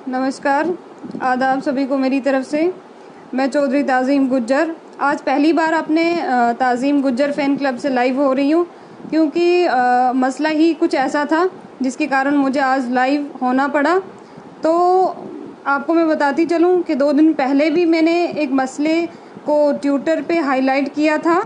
नमस्कार, आदाब सभी को मेरी तरफ से। मैं चौधरी ताज़ीम गुज्जर आज पहली बार अपने ताज़ीम गुज्जर फ़ैन क्लब से लाइव हो रही हूँ, क्योंकि मसला ही कुछ ऐसा था जिसके कारण मुझे आज लाइव होना पड़ा। तो आपको मैं बताती चलूँ कि 2 दिन पहले भी मैंने एक मसले को ट्विटर पे हाईलाइट किया था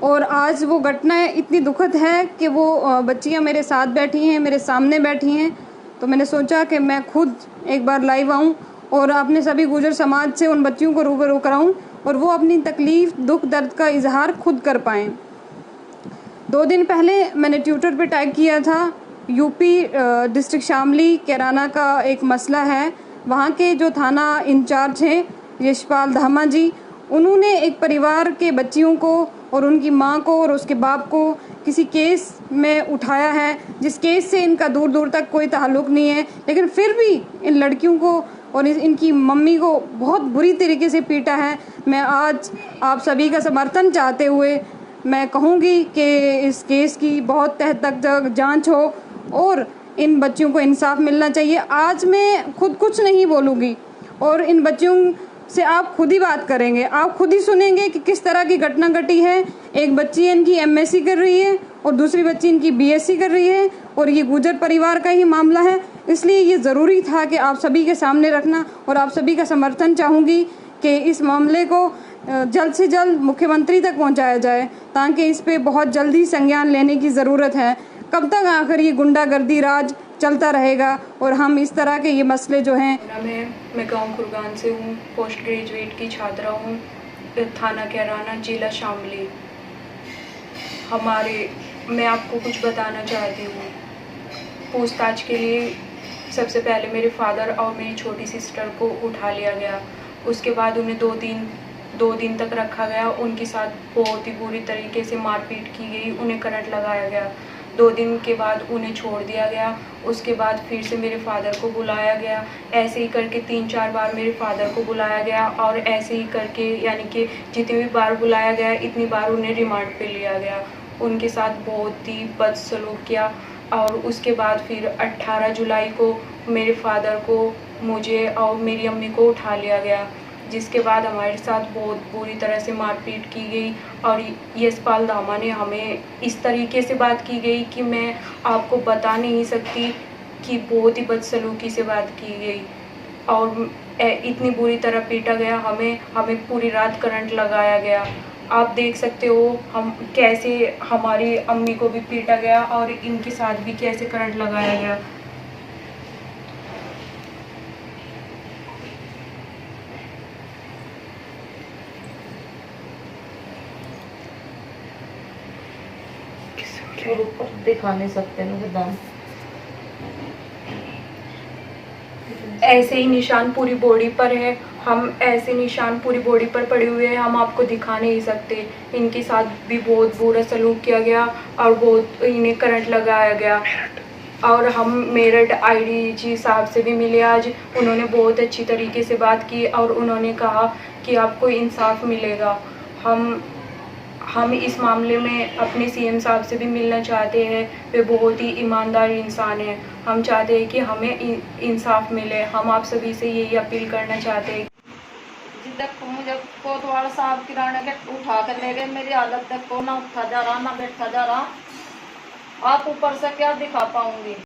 और आज वो घटना इतनी दुखद है कि वो बच्चियाँ मेरे साथ बैठी हैं, मेरे सामने बैठी हैं। तो मैंने सोचा कि मैं खुद एक बार लाइव आऊं और अपने सभी गुजर समाज से उन बच्चियों को रूबरू कराऊं और वो अपनी तकलीफ़, दुख, दर्द का इजहार खुद कर पाएँ। 2 दिन पहले मैंने ट्विटर पे टैग किया था, यूपी डिस्ट्रिक्ट शामली कैराना का एक मसला है। वहाँ के जो थाना इंचार्ज हैं यशपाल धामा जी, उन्होंने एक परिवार के बच्चियों को और उनकी माँ को और उसके बाप को किसी केस में उठाया है, जिस केस से इनका दूर दूर तक कोई ताल्लुक़ नहीं है, लेकिन फिर भी इन लड़कियों को और इनकी मम्मी को बहुत बुरी तरीके से पीटा है। मैं आज आप सभी का समर्थन चाहते हुए मैं कहूँगी कि इस केस की बहुत तह तक जांच हो और इन बच्चियों को इंसाफ मिलना चाहिए। आज मैं खुद कुछ नहीं बोलूँगी और इन बच्चियों से आप खुद ही बात करेंगे, आप खुद ही सुनेंगे कि किस तरह की घटना घटी है। एक बच्ची इनकी एमएससी कर रही है और दूसरी बच्ची इनकी बीएससी कर रही है और ये गुजर परिवार का ही मामला है, इसलिए ये ज़रूरी था कि आप सभी के सामने रखना और आप सभी का समर्थन चाहूँगी कि इस मामले को जल्द से जल्द मुख्यमंत्री तक पहुँचाया जाए, ताकि इस पे बहुत जल्दी संज्ञान लेने की ज़रूरत है। कब तक आखिर ये गुंडागर्दी राज चलता रहेगा और हम इस तरह के ये मसले जो हैं। मैं गांव खुरगान से हूँ, पोस्ट ग्रेजुएट की छात्रा हूँ, थाना कैराना, जिला शामली। मैं आपको कुछ बताना चाहती हूँ। पूछताछ के लिए सबसे पहले मेरे फादर और मेरी छोटी सिस्टर को उठा लिया गया। उसके बाद उन्हें 2 दिन तक रखा गया। उनके साथ बहुत ही बुरी तरीके से मारपीट की गई, उन्हें करंट लगाया गया। 2 दिन के बाद उन्हें छोड़ दिया गया। उसके बाद फिर से मेरे फादर को बुलाया गया। ऐसे ही करके 3-4 बार मेरे फादर को बुलाया गया और ऐसे ही करके यानी कि जितनी भी बार बुलाया गया इतनी बार उन्हें रिमांड पे लिया गया। उनके साथ बहुत ही बदसलूक किया और उसके बाद फिर 18 जुलाई को मेरे फादर को, मुझे और मेरी अम्मी को उठा लिया गया, जिसके बाद हमारे साथ बहुत बुरी तरह से मारपीट की गई और यशपाल धामा ने हमें इस तरीके से बात की गई कि मैं आपको बता नहीं सकती, कि बहुत ही बदसलूकी से बात की गई और इतनी बुरी तरह पीटा गया। हमें पूरी रात करंट लगाया गया। आप देख सकते हो हम कैसे, हमारी अम्मी को भी पीटा गया और इनके साथ भी कैसे करंट लगाया गया। और ऊपर दिखा नहीं सकते ना दाम। ऐसे ही निशान पूरी बॉडी पर है, हम ऐसे निशान पूरी बॉडी पर पड़े हुए हैं, हम आपको दिखा नहीं सकते। इनके साथ भी बहुत बुरा सलूक किया गया और बहुत इन्हें करंट लगाया गया। और हम मेरठ आईडीजी साहब से भी मिले आज, उन्होंने बहुत अच्छी तरीके से बात की और उन्होंने कहा कि आपको इंसाफ मिलेगा। हम इस मामले में अपने सीएम साहब से भी मिलना चाहते हैं, वे बहुत ही ईमानदार इंसान हैं। हम चाहते हैं कि हमें इंसाफ मिले। हम आप सभी से यही अपील करना चाहते हैं। तक मुझे कोतवाल साहब किराने के उठा कर ले गए, मेरी हालत तक को ना उठा जा रहा ना बैठा जा रहा। आप ऊपर से क्या दिखा पाऊंगी।